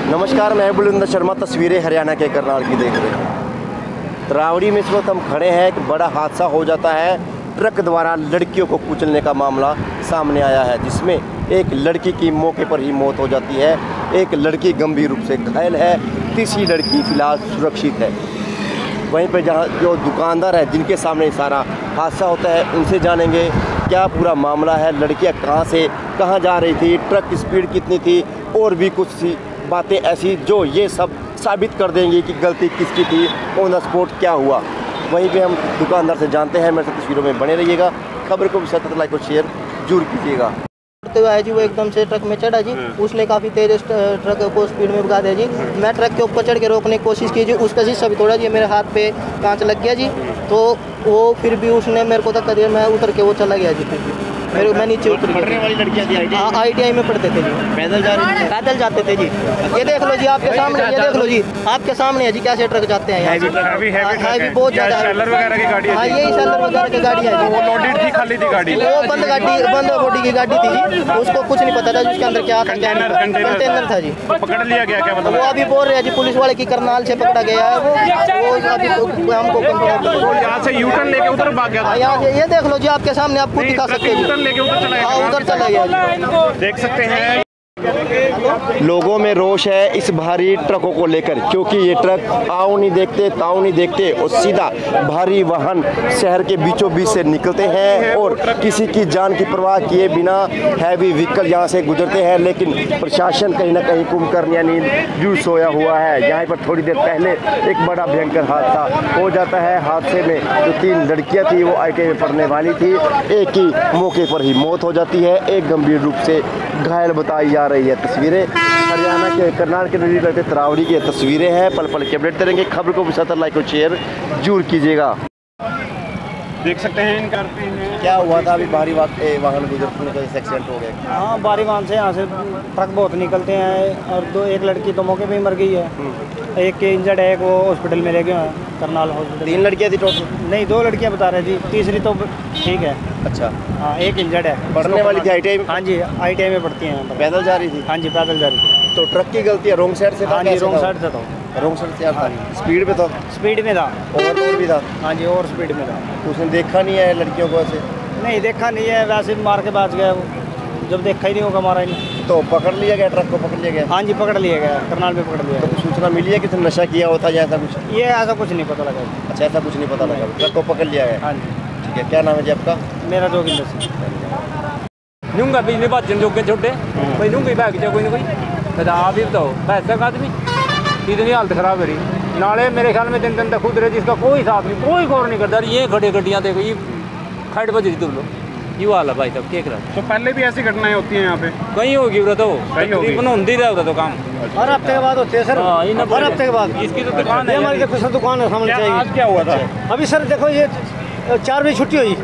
नमस्कार, मैं बुलंद शर्मा। तस्वीरें हरियाणा के करनाल की देख रहे हैं। तरावड़ी में इस वक्त हम खड़े हैं। एक बड़ा हादसा हो जाता है। ट्रक द्वारा लड़कियों को कुचलने का मामला सामने आया है, जिसमें एक लड़की की मौके पर ही मौत हो जाती है। एक लड़की गंभीर रूप से घायल है। तीसरी लड़की फिलहाल सुरक्षित है। वहीं पर जहां जो दुकानदार है जिनके सामने सारा हादसा होता है, उनसे जानेंगे क्या पूरा मामला है। लड़कियां कहां से कहां जा रही थी, ट्रक की स्पीड कितनी थी, और भी कुछ सी बातें ऐसी जो ये सब साबित कर देंगी कि गलती किसकी थी, ऑन द स्पॉट क्या हुआ। वहीं पे हम दुकानदार से जानते हैं। मेरे साथ तस्वीरों में बने रहिएगा। खबर को भी सतत लाइक और शेयर जरूर कीजिएगा। है जी, वो एकदम से ट्रक में चढ़ा जी। उसने काफ़ी तेज ट्रक को स्पीड में भगा दिया जी। मैं ट्रक के ऊपर चढ़ के रोकने की कोशिश की जी, उसका शीशा भी तोड़ा जी। मेरे हाथ पे कांच लग गया जी। तो वो फिर भी उसने मेरे को धक्का दिया। मैं उतर के वो चला गया जी। फिर मैं नीचे उतर गया। पढ़ने वाली लड़कियां थी ITI में पढ़ते थे जी। पैदल जा रही थी? पैदल जाते थे जी। ये देख लो जी, आपके सामने, ये देख लो जी, आपके सामने है जी कैसे ट्रक जाते हैं। हैवी बहुत ज़्यादा है। सेलर वगैरह की गाड़ी है। हाँ, यही सेलर वगैरह की गाड़ी है जी। वो लोडेड थी, खाली थी गाड़ी? वो बंद बॉडी की गाड़ी थी जी। उसको कुछ नहीं पता था जी उसके अंदर क्या था, क्या कंटेनर था जी। पकड़ लिया गया क्या मतलब? वो अभी बोल रहे हैं जी, पुलिस वाले की करनाल से पकड़ा गया है वो अभी हमको यहाँ से यू टर्न लेके उधर भाग गया था। यहाँ से ये देख लो जी, आपके सामने आप खुद दिखा सकते हैं। यू टर्न लेके उधर चला गया। उधर चला गया जी। देख सकते हैं लोगों में रोष है इस भारी ट्रकों को लेकर, क्योंकि ये ट्रक आओ नहीं देखते, ताऊ नहीं देखते और सीधा भारी वाहन शहर के बीचों बीच से निकलते हैं और किसी की जान की परवाह किए बिना हैवी व्हीकल यहाँ से गुजरते हैं। लेकिन प्रशासन कहीं ना कहीं कुंभकर्ण यानी जू सोया हुआ है। यहाँ पर थोड़ी देर पहले एक बड़ा भयंकर हादसा हो जाता है। हादसे में जो 3 लड़कियाँ थी वो ITI में पढ़ने वाली थी। एक ही मौके पर ही मौत हो जाती है, एक गंभीर रूप से घायल बताई जा रही है। तस्वीरें हरियाणा के करनाल के नजदीक रहते तरावड़ी की तस्वीरें हैं। पल पल के अपडेट करेंगे। खबर को भी साथ लाइक और शेयर जरूर कीजिएगा। देख सकते हैं करते हैं क्या हुआ था? अभी भारी वाहन गुजरने का एक्सीडेंट हो गया। हाँ, भारी वाहन से यहाँ से ट्रक बहुत निकलते हैं और एक लड़की तो मौके पे ही मर गई है। एक के इंजर्ड है, एक वो हॉस्पिटल में ले गए हैं, करनाल हॉस्पिटल। 3 लड़कियाँ थी टोटल? नहीं, 2 लड़कियाँ बता रहे जी, तीसरी तो ठीक है। अच्छा। हाँ, एक इंजर्ड है। पढ़ने वाली थी ITI में? हाँ जी, ITI में पढ़ती हैं। पैदल जा रही थी? हाँ जी, पैदल जा रही थी। तो ट्रक की गलती है? रोंग साइड से था? हाँ जी, रोंग साइड से था। रोंग साइड से था। स्पीड पे था? स्पीड में था। और भी था? हाँ जी, और स्पीड में था। उसने देखा नहीं है लड़कियों को ऐसे? नहीं, देखा नहीं है, वैसे मार के बच गया वो। जब देखा ही नहीं होगा मारा ही नहीं। तो पकड़ लिया गया? ट्रक को पकड़ लिया गया? हाँ जी, पकड़ लिया गया, करनाल में पकड़ लिया। तो कुछ सूचना मिली है कि उसने नशा किया होता या ऐसा कुछ? ये ऐसा कुछ नहीं पता लगा। अच्छा, ऐसा कुछ नहीं पता लगा। ट्रक को पकड़ लिया गया? हाँ जी। ठीक है। क्या नाम है जी आपका? मेरा जोगिंदर सिंह। नूंगा बिजली बाजन जोगे छोटे कोई नूंगा बैग जा कोई ना कोई तो आप ही बताओ। पैसे का आदमी इतनी हालत खराब है रही। नाले मेरे ख्याल में 3 दिन तक खुद रहे, जिसका कोई साथ नहीं, कोई गौर नहीं करता। ये खड़े गड्डियाँ देखो, ये खड़ बज रही तुम लोग, ये हाल है भाई साहब। क्या करा? तो पहले भी ऐसी घटनाएं होती हैं यहाँ पे? कहीं होगी तो तकरीबन होती रहा होता तो काम हर हफ्ते के बाद होते हैं सर। हर हफ्ते के बाद इसकी तो दुकान है। हमारी देखो सर, दुकान है सामने चाहिए। आज क्या हुआ था? अभी सर देखो, ये 4 बजे छुट्टी हुई।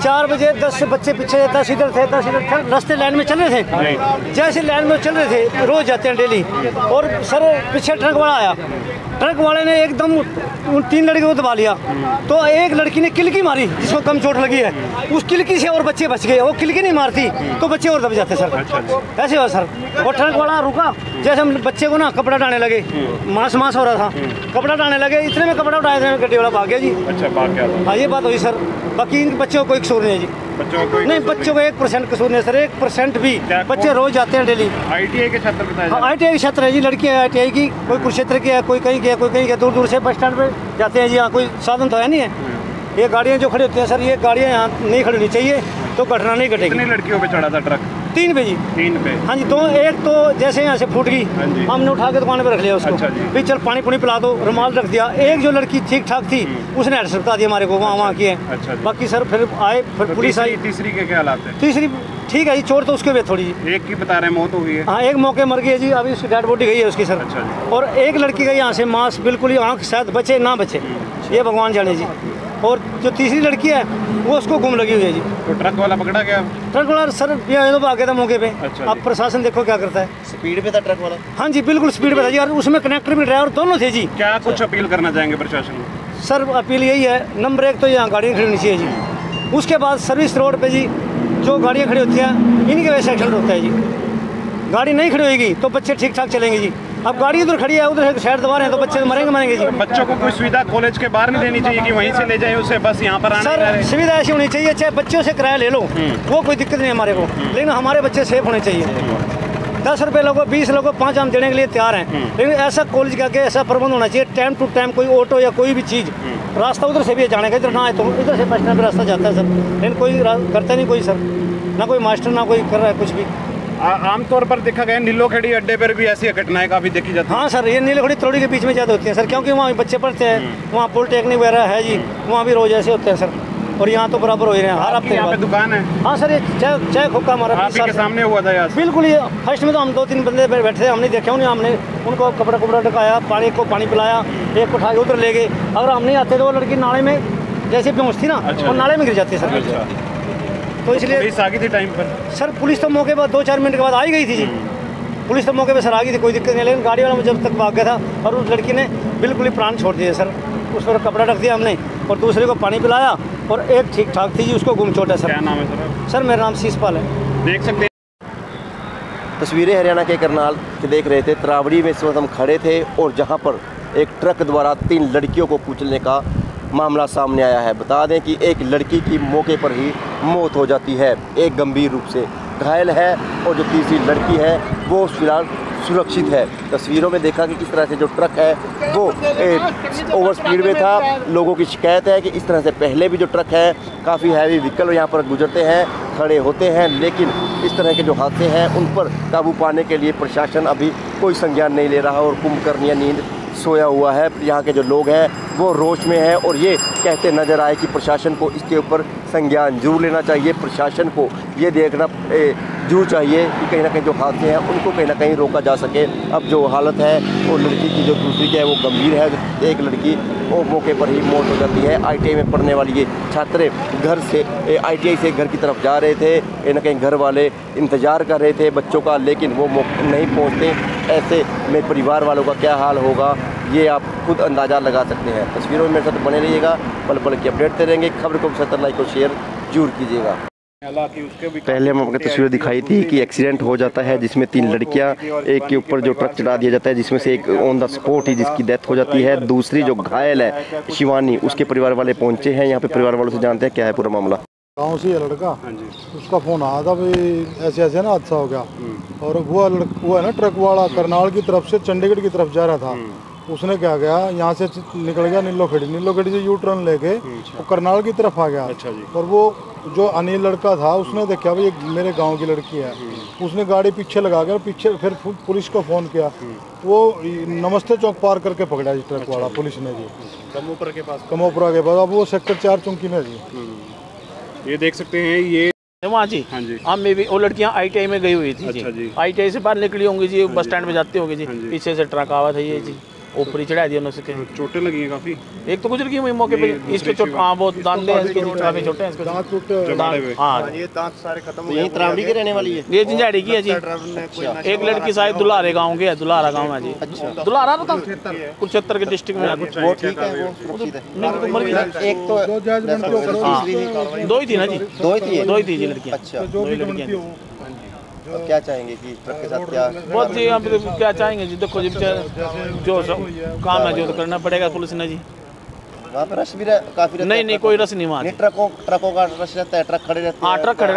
4 बजे 10 बच्चे पीछे, 10 इधर थे, 10 इधर थे। रास्ते लाइन में चल रहे थे, जैसे लाइन में चल रहे थे, रोज जाते हैं डेली। और सर पीछे ट्रक वाला आया। ट्रक वाले ने एकदम उन 3 लड़कियों को दबा लिया। तो एक लड़की ने किलकी मारी, जिसको कम चोट लगी है। उस किलकी से और बच्चे बच गए। वो किलकी नहीं मारती तो बच्चे और दब जाते सर। ऐसे हुआ सर। और ट्रक वाला रुका, जैसे हम बच्चे को ना कपड़ा डालने लगे, मांस हो रहा था, कपड़ा डालने लगे, इतने में कपड़ा उठाए थे, गड्डी वाला भाग गया जी। अच्छा, भाग गया? हाँ, ये बात हुई सर। बाकी इन बच्चों को कोई कसूर नहीं है जी। बच्चों को नहीं, बच्चों को 1% कसूर नहीं है सर। 1% भी। बच्चे रोज जाते हैं डेली। ITI के छात्र बताया? हाँ, ITI के छात्र है जी। लड़की है ITI की, कोई कुरुक्षेत्र की है, कोई कहीं की है, कोई कहीं की। दूर दूर से बस स्टैंड पे जाते हैं जी। हाँ, कोई साधन तो है नहीं है। ये गाड़ियाँ जो खड़ी होती हैं सर, ये गाड़ियाँ यहाँ नहीं खड़ी होनी चाहिए, तो घटना नहीं घटेगी। कितनी लड़कियों पे चढ़ा था ट्रक? 3 पे जी। 3 पे? हाँ जी। तो एक तो जैसे यहाँ से फूट गई, हमने उठा के दुकान पे रख लिया उसको। अच्छा जी। फिर चल पानी पुनी पिला दो, रुमाल रख दिया। एक जो लड़की ठीक ठाक थी, उसने एड्रेस बता दिया हमारे को, वहाँ की है। अच्छा जी। बाकी सर फिर आए, फिर पुलिस आई। तीसरी के क्या हालात है? तीसरी ठीक है जी, चोट तो उसके भी थोड़ी जी। एक की बता रहे हैं मौत हो गई है? हाँ, एक मौके मर गई है जी। अभी उसकी डेड बॉडी गई है उसकी सर। अच्छा जी। और एक लड़की का यहाँ से मांस बिल्कुल ही, आँख शायद बचे ना बचे, ये भगवान जाने जी। और जो तीसरी लड़की है वो उसको गुम लगी हुई है जी। तो ट्रक वाला पकड़ा गया? ट्रक वाला सर ये तो भाग गया था मौके पे। अच्छा। अब प्रशासन देखो क्या करता है। स्पीड पे था ट्रक वाला? हाँ जी, बिल्कुल स्पीड पे था जी। और उसमें कनेक्टर भी, ड्राइवर दोनों थे जी। क्या कुछ अपील करना चाहेंगे प्रशासन को? सर अपील यही है, नंबर 1 तो यहाँ गाड़ियाँ खड़ी होनी चाहिए जी। उसके बाद सर्विस रोड पे जी जो गाड़ियाँ खड़ी होती हैं, इनकी वजह से एक्सीडेंट होता है जी। गाड़ी नहीं खड़ी होगी तो बच्चे ठीक ठाक चलेंगे जी। अब गाड़ी उधर खड़ी है, उधर से साइड दबा रहे हैं तो बच्चे तो मरेंगे जी। बच्चों को कोई सुविधा कॉलेज के बाहर नहीं देनी चाहिए कि वहीं से ले जाए उसे, बस यहाँ पर आने सर सुविधा ऐसी होनी चाहिए, चाहे बच्चों से किराया ले लो, वो कोई दिक्कत नहीं हमारे को, लेकिन हमारे बच्चे सेफ होने चाहिए। 10 रुपये लोगों 20 लोगों 5 हम देने के लिए तैयार हैं, लेकिन ऐसा कॉलेज के आगे ऐसा प्रबंध होना चाहिए, टाइम टू टाइम कोई ऑटो या कोई भी चीज़, रास्ता उधर से भी जाने का, इधर ना है तो इधर से बस स्टैंड पर रास्ता जाता है सर, लेकिन कोई करता नहीं कोई सर, ना कोई मास्टर ना कोई कर रहा है कुछ भी। आमतौर पर देखा गया नीलोखेड़ी अड्डे पर भी ऐसी घटनाएं काफ़ी देखी जाती हैं। हाँ सर, ये नीलखड़ी त्रोड़ी के बीच में ज़्यादा होती है सर, क्योंकि वहाँ बच्चे पढ़ते हैं, वहाँ पॉलिटेक्निक वगैरह है जी, वहाँ भी रोज ऐसे होते हैं सर, और यहाँ तो बराबर हो ही रहे हैं हर हफ्ते। यहाँ पे दुकान है? हाँ सर, ये चाय खोखा हमारा आप ही के सामने हुआ था यार? बिल्कुल, ये फर्स्ट में तो हम 2-3 बंदे बैठे थे, हमने देखा उन्हें, हमने उनको कपड़ा ढकाया, पानी पिलाया, एक उठा के उधर ले गए। अगर हम नहीं आते तो वो लड़की नाले में जैसे बेहोश थी ना, वो नाले में गिर जाती है सर। तो इसलिए पुलिस आ गई थी टाइम पर? सर पुलिस तो मौके पर 2-4 मिनट के बाद आई गई थी जी, पुलिस तो मौके पर सर आ गई थी, कोई दिक्कत नहीं, लेकिन गाड़ी वाला जब तक भाग गया था और उस लड़की ने बिल्कुल ही प्राण छोड़ दिए सर। उस पर कपड़ा रख दिया हमने और दूसरे को पानी पिलाया, और एक ठीक ठाक थी जी, उसको गुम चोट है सर। क्या नाम है सर? सर मेरा नाम शीशपाल है। देख सकते हैं तस्वीरें हरियाणा के करनाल के देख रहे थे। त्रावड़ी में इस वक्त हम खड़े थे और जहां पर एक ट्रक द्वारा 3 लड़कियों को कुचलने का मामला सामने आया है। बता दें कि एक लड़की की मौके पर ही मौत हो जाती है, एक गंभीर रूप से घायल है और जो तीसरी लड़की है वो फिलहाल सुरक्षित है। तस्वीरों में देखा कि किस तरह से जो ट्रक है वो ओवर स्पीड में था। लोगों की शिकायत है कि इस तरह से पहले भी जो ट्रक है काफ़ी हैवी व्हीकल यहाँ पर गुजरते हैं, खड़े होते हैं, लेकिन इस तरह के जो हादसे हैं उन पर काबू पाने के लिए प्रशासन अभी कोई संज्ञान नहीं ले रहा और कुंभकर्ण या नींद सोया हुआ है। यहाँ के जो लोग हैं वो रोष में हैं और ये कहते नज़र आए कि प्रशासन को इसके ऊपर संज्ञान जरूर लेना चाहिए। प्रशासन को ये देखना जरूर चाहिए कि कहीं ना कहीं जो हादसे हैं उनको कहीं ना कहीं रोका जा सके। अब जो हालत है वो लड़की की जो दूसरी की है वो गंभीर है, एक लड़की वो मौके पर ही मौत हो जाती है। ITI में पढ़ने वाली ये छात्र घर से ITI से घर की तरफ जा रहे थे, कहीं ना कहीं घर वाले इंतज़ार कर रहे थे बच्चों का, लेकिन वो नहीं पहुँचते। ऐसे में परिवार वालों का क्या हाल होगा ये आप खुद अंदाज़ा लगा सकते हैं। तस्वीरों में मेरे साथ बने रहिएगा, पल पल की अपडेट देते रहेंगे। खबर को 70 लाइक और शेयर जरूर कीजिएगा। पहले हम आपको तस्वीर दिखाई थी कि एक्सीडेंट हो जाता है जिसमें 3 लड़कियां, एक के ऊपर जो ट्रक चढ़ा दिया जाता है जिसमें से एक ऑन द स्पॉट ही जिसकी डेथ हो जाती है। दूसरी जो घायल है शिवानी, उसके परिवार वाले पहुंचे हैं यहाँ पे, परिवार वालों से जानते हैं क्या है पूरा मामला। गाँव से है लड़का, उसका फ़ोन आया था भाई ऐसे ऐसे ना हादसा हो गया, और वो है ना ट्रक वाला करनाल की तरफ से चंडीगढ़ की तरफ जा रहा था। उसने क्या गया यहाँ से निकल गया नीलोखेड़ी से यू टर्न लेके वो करनाल की तरफ आ गया। अच्छा जी। और वो जो अनिल लड़का था उसने देखा भाई मेरे गांव की लड़की है, उसने गाड़ी पीछे लगा के पीछे फिर पुलिस को फ़ोन किया। वो नमस्ते चौक पार करके पकड़ा जी ट्रक वाला पुलिस ने जी, कमोपुरा के पास। अब वो सेक्टर 4 चौकी में जी। ये देख सकते हैं ये वहाँ जी। हाँ जी। हम में भी वो लड़कियाँ ITI में गई हुई थी। अच्छा जी। ITI से बाहर निकली होंगी जी, बस स्टैंड में जाती होंगी जी, पीछे से ट्रक आवा था ये जी, ऊपर ही चढ़ा दिया उन्होंने। चोटें लगी हैं काफ़ी? एक तो गुजर गई वही मौके पे, इसके चोट हाँ बहुत दांत काफी छोटे हैं इसके, हाँ ये दांत सारे खत्म। यही त्रावड़ी के रहने वाली है? ये झंझाड़ी की है जी। एक लड़की शायद दुलारे गाँव की है, दुलारा गाँव है जी। दुलारा था कुरुक्षेत्र के डिस्ट्रिक्ट में। वो ठीक है, वो सुरक्षित है। एक तो 2 ही थी ना जी, 2 ही थी जी लड़कियाँ। अच्छा, 2 लड़कियाँ। तो क्या चाहेंगे कि ट्रक के साथ क्या बहुत जी, हम क्या चाहेंगे जी, देखो जी जो काम है जो तो करना पड़ेगा पुलिस ने जी। वहाँ पे रश भी काफी रहता है? नहीं कोई रश नहीं वहाँ। ट्रकों का रश रहता है, ट्रक खड़े रहते हैं। हाँ ट्रक खड़े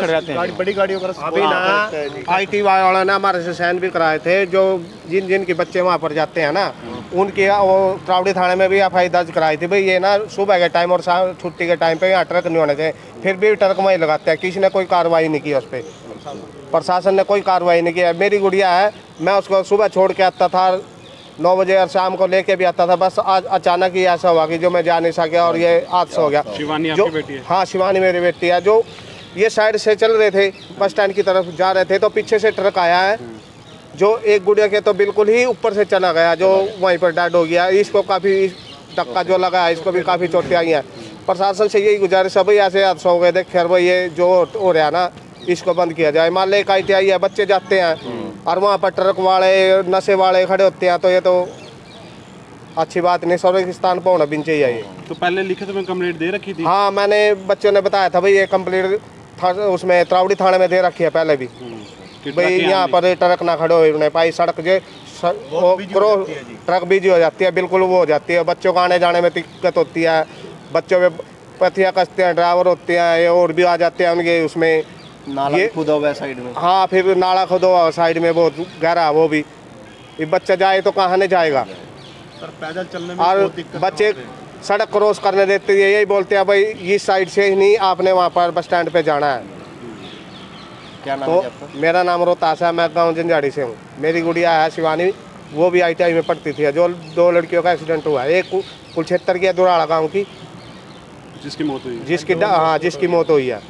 रहते हैं, बड़ी गाड़ियों का रश। अभी ना ITI वाला ने हमारे से साइन भी कराए थे, जो जिन के बच्चे वहाँ पर जाते हैं ना उनकी वो त्रावड़ी थाने में भी FI दर्ज कराई थी भाई ये ना सुबह के टाइम और शाम छुट्टी के टाइम पे यहाँ ट्रक नहीं होने थे, फिर भी ट्रक वहीं लगाते हैं। किसी ने कोई कार्रवाई नहीं की उस पर, प्रशासन ने कोई कार्रवाई नहीं किया। मेरी गुड़िया है, मैं उसको सुबह छोड़ के आता था 9 बजे और शाम को लेके भी आता था, बस आज अचानक ही ऐसा हुआ कि जो मैं जा नहीं सका और ये हादसा हो गया। शिवानी आपकी बेटी है? हाँ शिवानी मेरी बेटी है। जो ये साइड से चल रहे थे, बस स्टैंड की तरफ जा रहे थे, तो पीछे से ट्रक आया है जो एक गुड़िया के तो बिल्कुल ही ऊपर से चला गया, जो वहीं पर डेड हो गया। इसको काफ़ी धक्का जो लगा है, इसको भी काफ़ी चोटें आई हैं। प्रशासन से यही गुजारिश है भाई ऐसे हादसा हो गए थे, खैर भाई ये जो हो रहा है ना इसको बंद किया जाए। मान लो एक ITI है, बच्चे जाते हैं और वहाँ पर ट्रक वाले नशे वाले खड़े होते हैं, तो ये तो अच्छी बात नहीं, सुरक्षित पर होना भी चाहिए ये। तो पहले लिखित में कंप्लेंट दे रखी थी? हाँ मैंने बच्चों ने बताया था भाई ये कंप्लेंट उसमें त्रावड़ी थाने में दे रखी है पहले भी। भाई यहाँ पर ट्रक ना खड़े हो पाई, सड़क जो ट्रक बिजी हो जाती है, बिल्कुल वो हो जाती है। बच्चों को आने जाने में दिक्कत होती है, बच्चों में पथिया कसते हैं, ड्राइवर होते हैं, ये और भी आ जाते हैं उनके उसमें नाला खुदा हुआ है साइड में। हाँ, फिर नाला खुदा हुआ साइड में बहुत गहरा, वो भी बच्चा जाए तो कहाँ नहीं जाएगा। पैदल चलने में और बच्चे सड़क क्रॉस करने देते हैं, यही बोलते हैं भाई इस साइड से ही नहीं, आपने वहाँ पर बस स्टैंड पे जाना है। क्या नाम तो है आपका? मेरा नाम रोहतास है, मैं गाँव जंजाड़ी से हूँ। मेरी गुड़िया है शिवानी, वो भी ITI में पढ़ती थी। जो 2 लड़कियों का एक्सीडेंट हुआ है, एक कुलछेत्र की है दुराड़ा गाँव की, जिसकी मौत हुई, जिसकी मौत हुई है।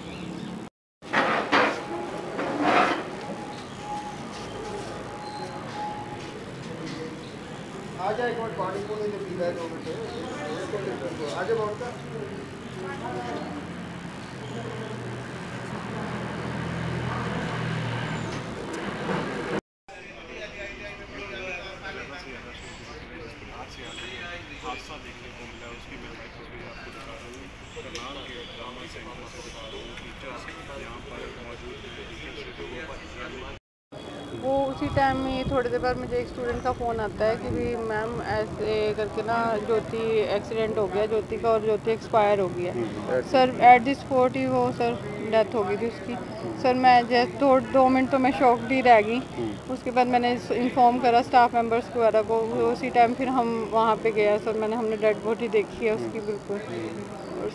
वो उसी टाइम में थोड़ी देर बाद मुझे एक स्टूडेंट का फ़ोन आता है कि भी मैम ऐसे करके ना ज्योति एक्सीडेंट हो गया, ज्योति का, और ज्योति एक्सपायर हो गया। सर एट द स्पॉट ही वो सर डेथ हो गई थी उसकी। सर मैं जैसे 2 मिनट तो मैं शॉक्ड ही रह गई। उसके बाद मैंने इन्फॉर्म करा स्टाफ मेंबर्स वगैरह को, उसी टाइम फिर हम वहाँ पे गया सर। हमने डेड बॉडी देखी है उसकी बिल्कुल, और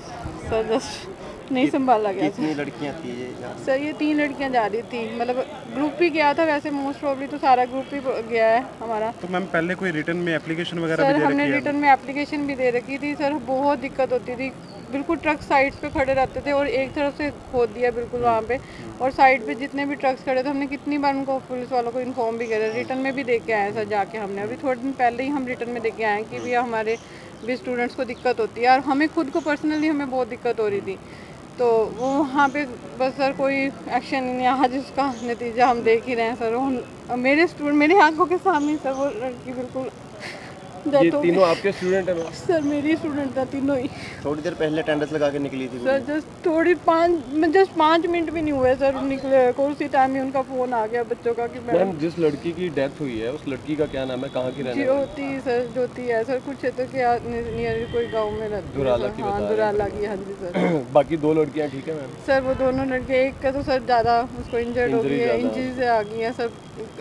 सर जस्ट नहीं संभाला गया। कितनी लड़कियां थी ये? सर ये 3 लड़कियां जा रही थी, मतलब ग्रुप भी गया था, वैसे मोस्ट प्रॉब्ली तो सारा ग्रुप ही गया है हमारा। तो मैम पहले कोई रिटर्न में एप्लीकेशन वगैरह सर भी दे हमने रखी है? रिटर्न में एप्लीकेशन भी दे रखी थी सर। बहुत दिक्कत होती थी, बिल्कुल ट्रक साइड्स पे खड़े रहते थे और एक तरफ से खोद दिया बिल्कुल वहाँ पे, और साइड पे जितने भी ट्रक्स खड़े थे हमने कितनी बार उनको पुलिस वालों को इन्फॉर्म भी किया, रिटर्न में भी दे के आए सर जाके। हमने अभी थोड़े दिन पहले ही हम रिटर्न में दे के आए कि भैया हमारे भी स्टूडेंट्स को दिक्कत होती है, और हमें खुद को पर्सनली हमें बहुत दिक्कत हो रही थी। तो वो वहाँ पे बस सर कोई एक्शन नहीं आया, जिसका नतीजा हम देख ही रहे हैं सर। मेरे आंखों के सामने सर वो लड़की बिल्कुल ये तीनों आपके स्टूडेंट हैं? सर मेरी स्टूडेंट था तीनों ही। थोड़ी देर पहले अटेंडेंस लगा के निकली थी सर जस्ट 5 मिनट भी नहीं हुए सर निकले को, उसी टाइम ही उनका फ़ोन आ गया बच्चों का कि मैम जिस लड़की की डेथ हुई है उस लड़की का क्या नाम है, कहाँ की रहने वाली? ज्योति सर, ज्योति है सर, कुछ क्षेत्र के नियर कोई गाँव में रहती है। दुराला की? हाँ दुराला की, हाँ जी सर। बाकी 2 लड़कियाँ ठीक है मैम? सर वो दोनों लड़के, एक का तो सर ज़्यादा उसको इंजर्ड हो गई है, इंजरीज आ गई है सर,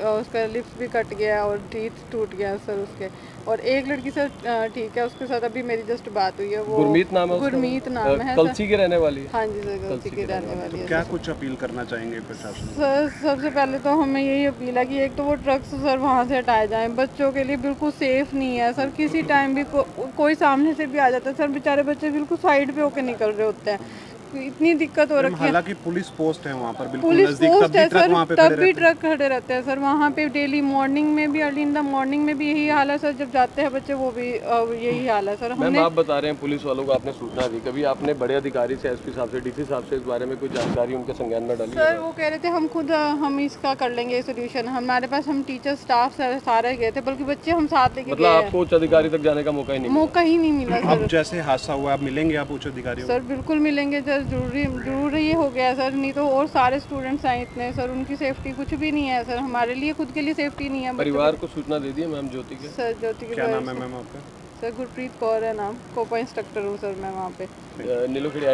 उसका लिप्स भी कट गया और टीथ टूट गया सर उसके। और एक लड़की सर ठीक है, उसके साथ अभी मेरी जस्ट बात हुई है। वो गुरमीत नाम है? गुरमीत नाम है। कलसी के रहने वाली है? हाँ जी सर, कलसी की रहने वाली है। क्या कुछ अपील करना चाहेंगे प्रशासन? सर सबसे पहले तो हमें यही अपील है कि एक तो वो ट्रक्स सर वहाँ से हटाए जाएं, बच्चों के लिए बिल्कुल सेफ़ नहीं है सर। किसी टाइम भी कोई सामने से भी आ जाता है सर, बेचारे बच्चे बिल्कुल साइड पे होकर निकल रहे होते हैं, इतनी दिक्कत हो रखी है। हालांकि पुलिस पोस्ट है वहाँ पर, बिल्कुल पुलिस नजदीक, पोस्ट है सर, तब भी ट्रक ट्रक खड़े रहते हैं सर वहाँ पे डेली। मॉर्निंग में भी, अर्ली इन द मॉर्निंग में भी यही हाल है सर, जब जाते हैं बच्चे वो भी यही हाल है सर। मैम आप बता रहे हैं पुलिस वालों को आपने सूचना दी, कभी आपने बड़े अधिकारी से, SP साहब से, DC साहब से इस बारे में कोई जानकारी उनके संज्ञान में डाली? सर वो कह रहे थे हम इसका कर लेंगे सोल्यूशन। हमारे पास हम टीचर स्टाफ सारे गए थे, बल्कि बच्चे हम साथ लेके मतलब आपको उच्च अधिकारी तक जाने का मौका ही नहीं मिला अब सर। जैसे हादसा हुआ, आप मिलेंगे आप उच्च अधिकारियों? सर बिल्कुल मिलेंगे सर, जरूर ये हो गया सर, नहीं तो और सारे स्टूडेंट्स हैं इतने सर, उनकी सेफ्टी कुछ भी नहीं है सर, हमारे लिए खुद के लिए सेफ्टी नहीं है। परिवार को सूचना दे दी है मैम ज्योति के? सर ज्योति के क्या नाम है मैम आपका? सर गुरप्रीत कौर है नाम, कोपा इंस्ट्रक्टर हूँ सर मैं वहाँ पे। नीलोखेड़ी